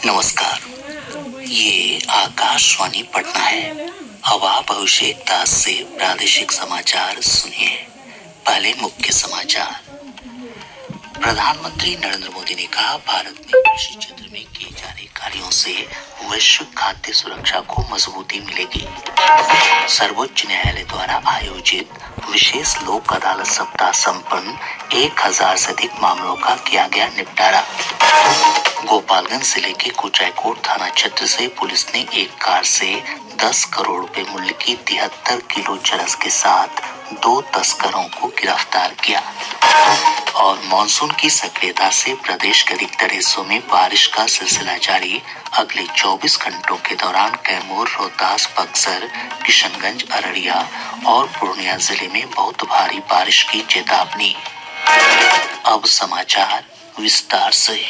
नमस्कार, ये आकाशवाणी पटना है। अब आप अभिषेक दास से प्रादेशिक समाचार सुनिए। पहले मुख्य समाचार। प्रधानमंत्री नरेंद्र मोदी ने कहा, भारत में कृषि क्षेत्र में किए जा रहे कार्यों से वैश्विक खाद्य सुरक्षा को मजबूती मिलेगी। सर्वोच्च न्यायालय द्वारा आयोजित विशेष लोक अदालत सप्ताह संपन्न, 1000 से अधिक मामलों का किया गया निपटारा। गोपालगंज जिले के कुचायकोट थाना क्षेत्र से पुलिस ने एक कार से 10 करोड़ रुपए मूल्य की 73 किलो चरस के साथ 2 तस्करों को गिरफ्तार किया। और मानसून की सक्रियता से प्रदेश के अधिकतर हिस्सों में बारिश का सिलसिला जारी। अगले 24 घंटों के दौरान कैमूर, रोहतास, बक्सर, किशनगंज, अररिया और पूर्णिया जिले में बहुत भारी बारिश की चेतावनी। अब समाचार विस्तार से।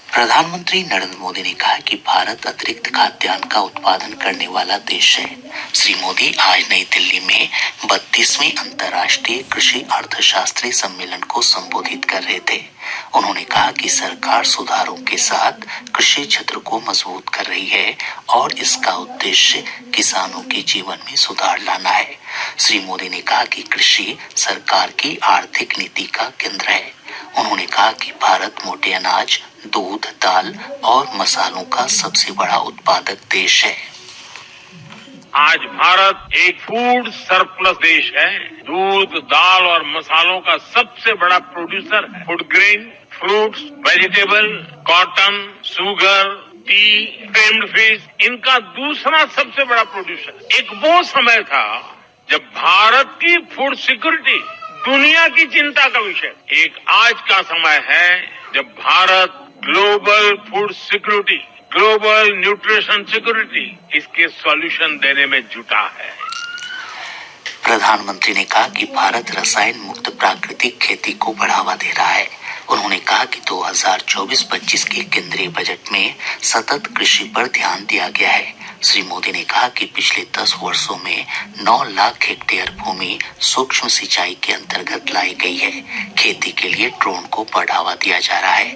प्रधानमंत्री नरेंद्र मोदी ने कहा कि भारत अतिरिक्त खाद्यान्न का उत्पादन करने वाला देश है। श्री मोदी आज नई दिल्ली में 32वें अंतर्राष्ट्रीय कृषि अर्थशास्त्री सम्मेलन को संबोधित कर रहे थे। उन्होंने कहा कि सरकार सुधारों के साथ कृषि क्षेत्र को मजबूत कर रही है और इसका उद्देश्य किसानों के जीवन में सुधार लाना है। श्री मोदी ने कहा कि कृषि सरकार की आर्थिक नीति का केंद्र है। उन्होंने कहा कि भारत मोटे अनाज, दूध, दाल और मसालों का सबसे बड़ा उत्पादक देश है। आज भारत एक फूड सरप्लस देश है। दूध, दाल और मसालों का सबसे बड़ा प्रोड्यूसर है। Food grain, fruits, vegetable, cotton, sugar, T, trimmed fish, इनका दूसरा सबसे बड़ा प्रोड्यूसर। एक वो समय था जब भारत की फूड सिक्योरिटी दुनिया की चिंता का विषय। एक आज का समय है जब Bharat global food security, global nutrition security, इसके सॉल्यूशन देने में जुटा है। प्रधानमंत्री ने कहा कि भारत रसायन मुक्त प्राकृतिक खेती को बढ़ावा दे रहा है। उन्होंने कहा कि 2024-25 के केंद्रीय बजट में सतत कृषि पर ध्यान दिया गया है। श्री मोदी ने कहा कि पिछले 10 वर्षों में 9 लाख हेक्टेयर भूमि सूक्ष्म सिंचाई के अंतर्गत लाई गई है। खेती के लिए ड्रोन को बढ़ावा दिया जा रहा है।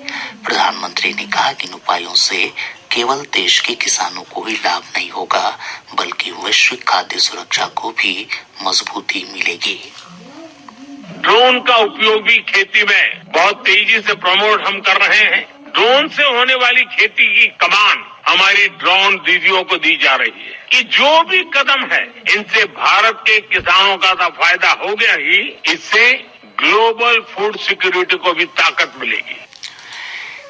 प्रधानमंत्री ने कहा कि इन उपायों से केवल देश के किसानों को ही लाभ नहीं होगा, बल्कि वैश्विक खाद्य सुरक्षा को भी मजबूती मिलेगी। ड्रोन का उपयोग भी खेती में बहुत तेजी से प्रमोट हम कर रहे हैं। ड्रोन से होने वाली खेती की कमान हमारी ड्रोन दीदियों को दी जा रही है। कि जो भी कदम है, इनसे भारत के किसानों का तो फायदा हो गया ही, इससे ग्लोबल फूड सिक्योरिटी को भी ताकत मिलेगी।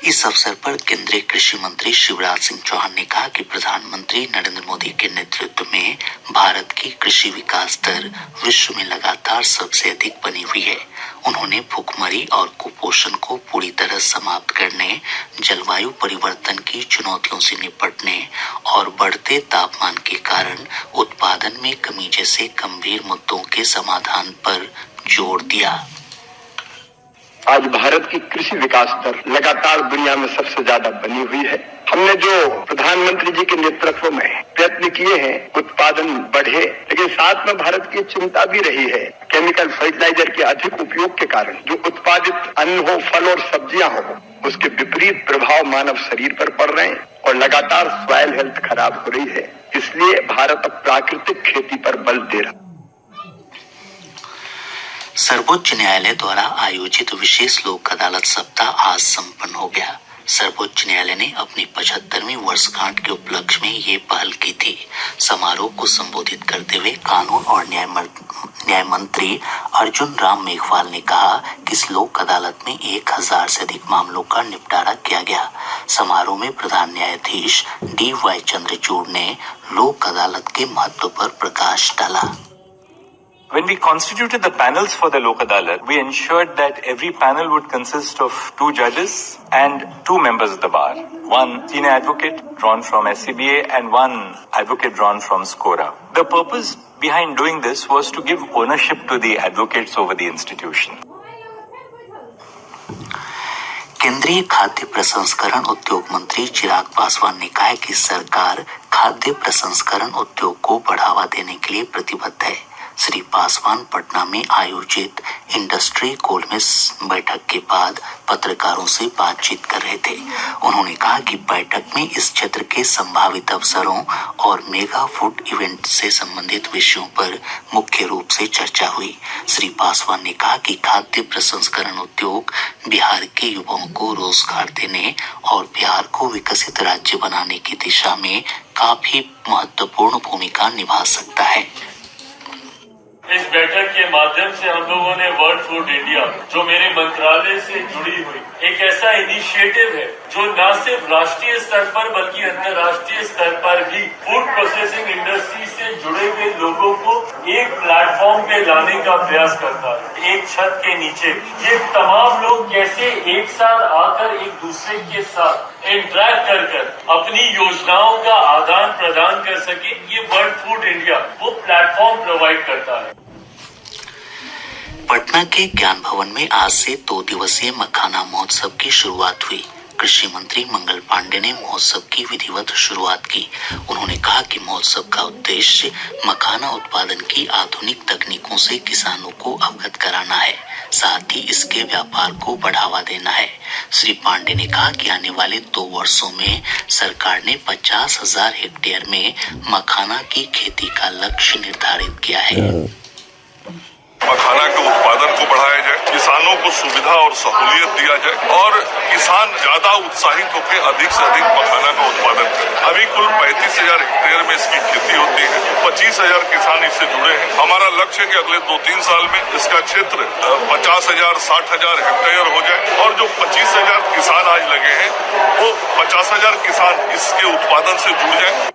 इस अवसर पर केंद्रीय कृषि मंत्री शिवराज सिंह चौहान ने कहा कि प्रधानमंत्री नरेंद्र मोदी के नेतृत्व में भारत की कृषि विकास दर विश्व में लगातार सबसे अधिक बनी हुई है। उन्होंने भूखमरी और कुपोषण को पूरी तरह समाप्त करने, जलवायु परिवर्तन की चुनौतियों से निपटने और बढ़ते तापमान के कारण उत्पादन में कमी जैसे गंभीर मुद्दों के समाधान पर जोर दिया। आज भारत की कृषि विकास दर लगातार दुनिया में सबसे ज्यादा बनी हुई है। हमने जो प्रधानमंत्री जी के नेतृत्व में प्रयत्न किए हैं, उत्पादन बढ़े, लेकिन साथ में भारत की चिंता भी रही है केमिकल फर्टिलाइजर के अधिक उपयोग के कारण जो उत्पादित अन्न हो, फल और सब्जियां हो, उसके विपरीत प्रभाव मानव शरीर पर पड़ रहे हैं और लगातार सॉइल हेल्थ खराब हो रही है। इसलिए भारत अब प्राकृतिक खेती पर बल दे रहा है। सर्वोच्च न्यायालय द्वारा आयोजित विशेष लोक अदालत सप्ताह आज संपन्न हो गया। सर्वोच्च न्यायालय ने अपनी 75वीं वर्षगांठ के उपलक्ष्य में ये पहल की थी। समारोह को संबोधित करते हुए कानून और न्याय मंत्री अर्जुन राम मेघवाल ने कहा कि इस लोक अदालत में 1000 से अधिक मामलों का निपटारा किया गया। समारोह में प्रधान न्यायाधीश DY चंद्रचूड़ ने लोक अदालत के महत्व पर प्रकाश डाला। When we constituted the panels for the Lok Adalat, we ensured that every panel would consist of 2 judges and 2 members of the bar. One senior advocate drawn from SCBA and one advocate drawn from SCORA. The purpose behind doing this was to give ownership to the advocates over the institution. केंद्रीय खाद्य प्रसंस्करण उद्योग मंत्री चिराग पासवान ने कहा है कि सरकार खाद्य प्रसंस्करण उद्योग को बढ़ावा देने के लिए प्रतिबद्ध है। श्री पासवान पटना में आयोजित इंडस्ट्री गोलमेज बैठक के बाद पत्रकारों से बातचीत कर रहे थे। उन्होंने कहा कि बैठक में इस क्षेत्र के संभावित अवसरों और मेगा फूड इवेंट से संबंधित विषयों पर मुख्य रूप से चर्चा हुई। श्री पासवान ने कहा कि खाद्य प्रसंस्करण उद्योग बिहार के युवाओं को रोजगार देने और बिहार को विकसित राज्य बनाने की दिशा में काफी महत्वपूर्ण भूमिका निभा सकता है। इस बैठक के माध्यम से हम लोगों ने वर्ल्ड फूड इंडिया, जो मेरे मंत्रालय से जुड़ी हुई एक ऐसा इनिशिएटिव है जो न सिर्फ राष्ट्रीय स्तर पर बल्कि अंतर्राष्ट्रीय स्तर पर भी फूड प्रोसेसिंग इंडस्ट्री से जुड़े हुए लोगों को एक प्लेटफॉर्म पे लाने का प्रयास करता है। एक छत के नीचे ये तमाम लोग कैसे एक साथ आकर एक दूसरे के साथ इंटरैक्ट कर अपनी योजनाओं का आदान प्रदान कर सके, ये वर्ल्ड फूड इंडिया वो प्लेटफॉर्म प्रोवाइड करता है। पटना के ज्ञान भवन में आज से 2 दिवसीय मखाना महोत्सव की शुरुआत हुई। कृषि मंत्री मंगल पांडे ने महोत्सव की विधिवत शुरुआत की। उन्होंने कहा कि महोत्सव का उद्देश्य मखाना उत्पादन की आधुनिक तकनीकों से किसानों को अवगत कराना है, साथ ही इसके व्यापार को बढ़ावा देना है। श्री पांडे ने कहा कि आने वाले 2 वर्षों में सरकार ने 50,000 हेक्टेयर में मखाना की खेती का लक्ष्य निर्धारित किया है। मखाना के उत्पादन को बढ़ाया जाए, किसानों को सुविधा और सहूलियत दिया जाए और किसान ज्यादा उत्साहित होकर अधिक से अधिक मखाना का उत्पादन करें। अभी कुल 35,000 हेक्टेयर में इसकी खेती होती है, 25,000 किसान इससे जुड़े हैं। हमारा लक्ष्य है कि अगले 2-3 साल में इसका क्षेत्र 50,000, 60,000 हेक्टेयर हो जाए और जो 25,000 किसान आज लगे हैं वो 50,000 किसान इसके उत्पादन से जुड़ जाए।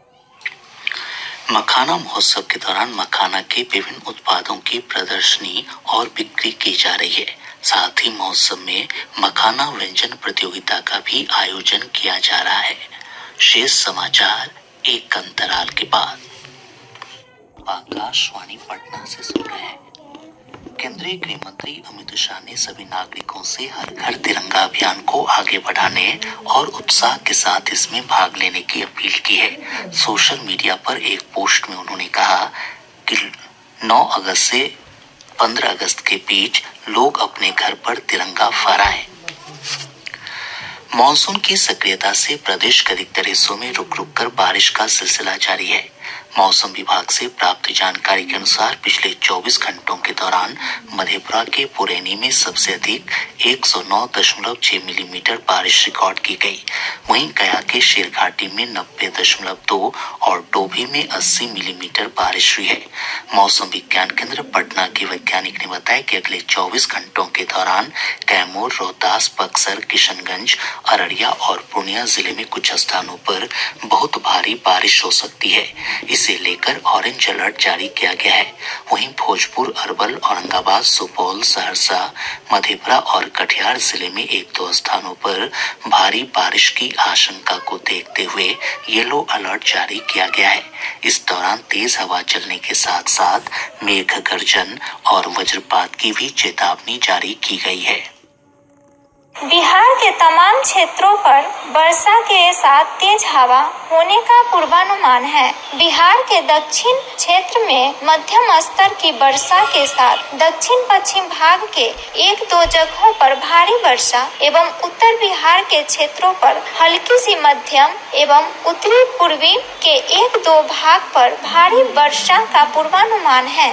मखाना महोत्सव के दौरान मखाना के विभिन्न उत्पादों की प्रदर्शनी और बिक्री की जा रही है। साथ ही महोत्सव में मखाना व्यंजन प्रतियोगिता का भी आयोजन किया जा रहा है। शेष समाचार एक अंतराल के बाद। आकाशवाणी पटना से सुन रहे हैं। केंद्रीय गृह मंत्री अमित शाह ने सभी नागरिकों से हर घर तिरंगा अभियान को आगे बढ़ाने और उत्साह के साथ इसमें भाग लेने की अपील की है। सोशल मीडिया पर एक पोस्ट में उन्होंने कहा कि 9 अगस्त से 15 अगस्त के बीच लोग अपने घर पर तिरंगा फहराएं। मॉनसून की सक्रियता से प्रदेश के अधिकतर हिस्सों में रुक रुक कर बारिश का सिलसिला जारी है। मौसम विभाग से प्राप्त जानकारी के अनुसार पिछले 24 घंटों के दौरान मधेपुरा के पुरैनी में सबसे अधिक 109.6 मिलीमीटर बारिश रिकॉर्ड की गई। वहीं गया के शेरघाटी में 90.2 और डोभी में 80 मिलीमीटर बारिश हुई है। मौसम विज्ञान केंद्र पटना के वैज्ञानिक ने बताया कि अगले 24 घंटों के दौरान कैमूर, रोहतास, बक्सर, किशनगंज, अररिया और पूर्णिया जिले में कुछ स्थानों पर बहुत भारी बारिश हो सकती है। इसे लेकर ऑरेंज अलर्ट जारी किया गया है। वहीं भोजपुर, अरवल, औरंगाबाद, सुपौल, सहरसा, मधेपुरा और कटिहार जिले में 1-2 स्थानों पर भारी बारिश की आशंका को देखते हुए येलो अलर्ट जारी किया गया है। इस दौरान तेज हवा चलने के साथ साथ मेघ गर्जन और वज्रपात की भी चेतावनी जारी की गई है। बिहार के तमाम क्षेत्रों पर वर्षा के साथ तेज हवा होने का पूर्वानुमान है। बिहार के दक्षिण क्षेत्र में मध्यम स्तर की वर्षा के साथ दक्षिण पश्चिम भाग के 1-2 जगहों पर भारी वर्षा एवं उत्तर बिहार के क्षेत्रों पर हल्की सी मध्यम एवं उत्तरी पूर्वी के 1-2 भाग पर भारी वर्षा का पूर्वानुमान है।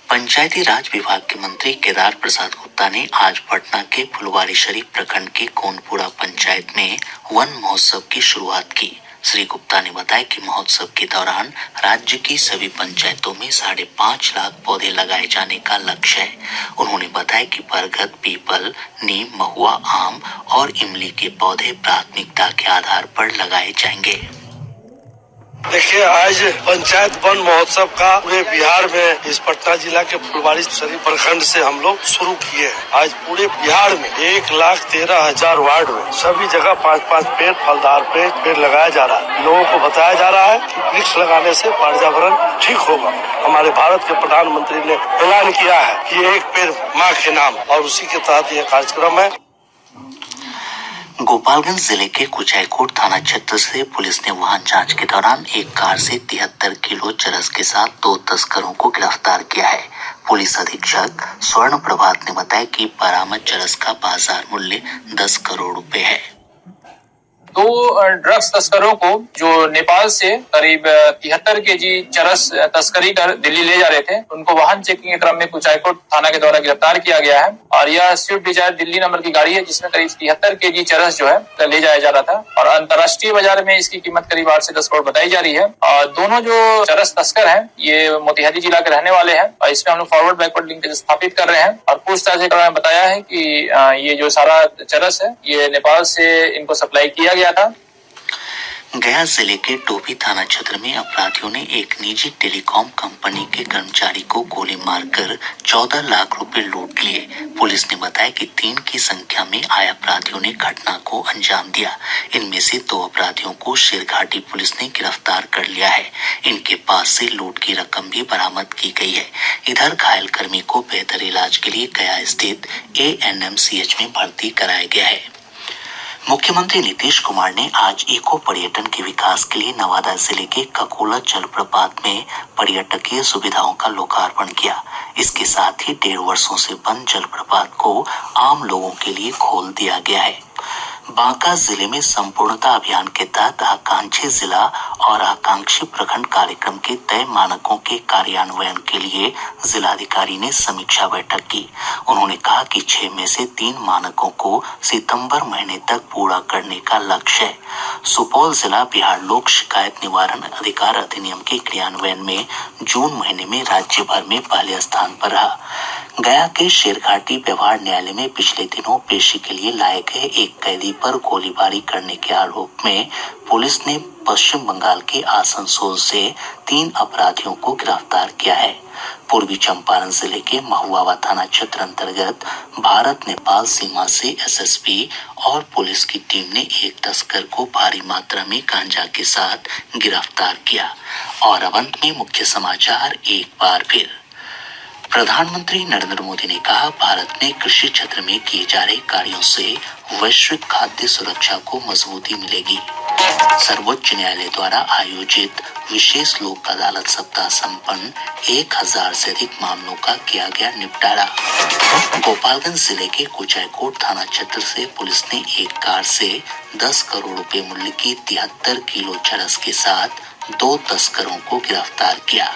पंचायती राज विभाग के मंत्री केदार प्रसाद गुप्ता ने आज पटना के फुलवारीशरीफ प्रखंड के कोनपुरा पंचायत में वन महोत्सव की शुरुआत की। श्री गुप्ता ने बताया कि महोत्सव के दौरान राज्य की सभी पंचायतों में 5.5 लाख पौधे लगाए जाने का लक्ष्य है। उन्होंने बताया कि बरगद, पीपल, नीम, महुआ, आम और इमली के पौधे प्राथमिकता के आधार पर लगाए जाएंगे। देखिए, आज पंचायत वन महोत्सव का पूरे बिहार में इस पटना जिला के फुलवारीशरीफ प्रखंड से हम लोग शुरू किए हैं। आज पूरे बिहार में 1,13,000 वार्ड में सभी जगह 5-5 पेड़, फलदार पेड़ लगाया जा रहा है। लोगों को बताया जा रहा है कि वृक्ष लगाने से पर्यावरण ठीक होगा। हमारे भारत के प्रधानमंत्री ने ऐलान किया है कि 1 पेड़ माँ के नाम, और उसी के तहत यह कार्यक्रम है। गोपालगंज जिले के कुचायकोट थाना क्षेत्र से पुलिस ने वाहन जांच के दौरान एक कार से 73 किलो चरस के साथ 2 तस्करों को गिरफ्तार किया है। पुलिस अधीक्षक स्वर्ण प्रभात ने बताया कि बरामद चरस का बाजार मूल्य 10 करोड़ रुपए है। 2 ड्रग्स तस्करों को जो नेपाल से करीब 73 केजी चरस तस्करी कर दिल्ली ले जा रहे थे, उनको वाहन चेकिंग के क्रम में कुचायकोट थाना के द्वारा गिरफ्तार किया गया है। और यह स्विफ्ट डिजायर दिल्ली नंबर की गाड़ी है, जिसमें करीब 73 केजी चरस जो है ले जाया जा रहा था और अंतर्राष्ट्रीय बाजार में इसकी कीमत करीब 8 से 10 करोड़ बताई जा रही है। और दोनों जो चरस तस्कर हैं, ये मोतिहारी जिला के रहने वाले हैं और इसमें हम लोग फॉरवर्ड बैकवर्ड लिंकेज स्थापित कर रहे हैं। और पूछताछ के दौरान बताया है कि ये जो सारा चरस है, ये नेपाल से इनको सप्लाई किया गया था। गया जिले के टोपी थाना क्षेत्र में अपराधियों ने एक निजी टेलीकॉम कंपनी के कर्मचारी को गोली मारकर 14 लाख रुपए लूट लिए। पुलिस ने बताया कि 3 की संख्या में आए अपराधियों ने घटना को अंजाम दिया। इनमें से 2 अपराधियों को शेरघाटी पुलिस ने गिरफ्तार कर लिया है। इनके पास से लूट की रकम भी बरामद की गई है। इधर घायल कर्मी को बेहतर इलाज के लिए गया स्थित ANMCH में भर्ती कराया गया है। मुख्यमंत्री नीतीश कुमार ने आज इको पर्यटन के विकास के लिए नवादा जिले के ककोला जलप्रपात में पर्यटकीय सुविधाओं का लोकार्पण किया। इसके साथ ही 1.5 वर्षों से बंद जलप्रपात को आम लोगों के लिए खोल दिया गया है। बांका जिले में संपूर्णता अभियान के तहत आकांक्षी जिला और आकांक्षी प्रखंड कार्यक्रम के तय मानकों के कार्यान्वयन के लिए जिलाधिकारी ने समीक्षा बैठक की। उन्होंने कहा कि 6 में से 3 मानकों को सितंबर महीने तक पूरा करने का लक्ष्य है। सुपौल जिला बिहार लोक शिकायत निवारण अधिकार अधिनियम के क्रियान्वयन में जून महीने में राज्य भर में पहले स्थान पर रहा। गया के शेरघाटी व्यवहार न्यायालय में पिछले दिनों पेशी के लिए लाए गए एक कैदी पर गोलीबारी करने के आरोप में पुलिस ने पश्चिम बंगाल के आसनसोल से 3 अपराधियों को गिरफ्तार किया है। पूर्वी चंपारण जिले के महुआवा थाना क्षेत्र अंतर्गत भारत नेपाल सीमा से SSB और पुलिस की टीम ने एक तस्कर को भारी मात्रा में गांजा के साथ गिरफ्तार किया। और अब अंत में मुख्य समाचार एक बार फिर। प्रधानमंत्री नरेंद्र मोदी ने कहा, भारत में कृषि क्षेत्र में किए जा रहे कार्यों से वैश्विक खाद्य सुरक्षा को मजबूती मिलेगी। सर्वोच्च न्यायालय द्वारा आयोजित विशेष लोक अदालत सप्ताह संपन्न, 1000 से अधिक मामलों का किया गया निपटारा। गोपालगंज जिले के कुचायकोट थाना क्षेत्र से पुलिस ने एक कार से 10 करोड़ रुपए मूल्य की 73 किलो चरस के साथ 2 तस्करों को गिरफ्तार किया।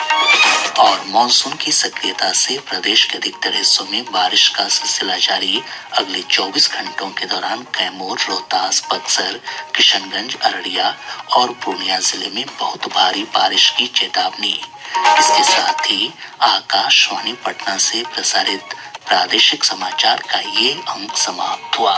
और मानसून की सक्रियता से प्रदेश के अधिकतर हिस्सों में बारिश का सिलसिला जारी। अगले 24 घंटों के दौरान कैमूर, रोहतास, बक्सर, किशनगंज, अररिया और पूर्णिया जिले में बहुत भारी बारिश की चेतावनी। इसके साथ ही आकाशवाणी पटना से प्रसारित प्रादेशिक समाचार का ये अंक समाप्त हुआ।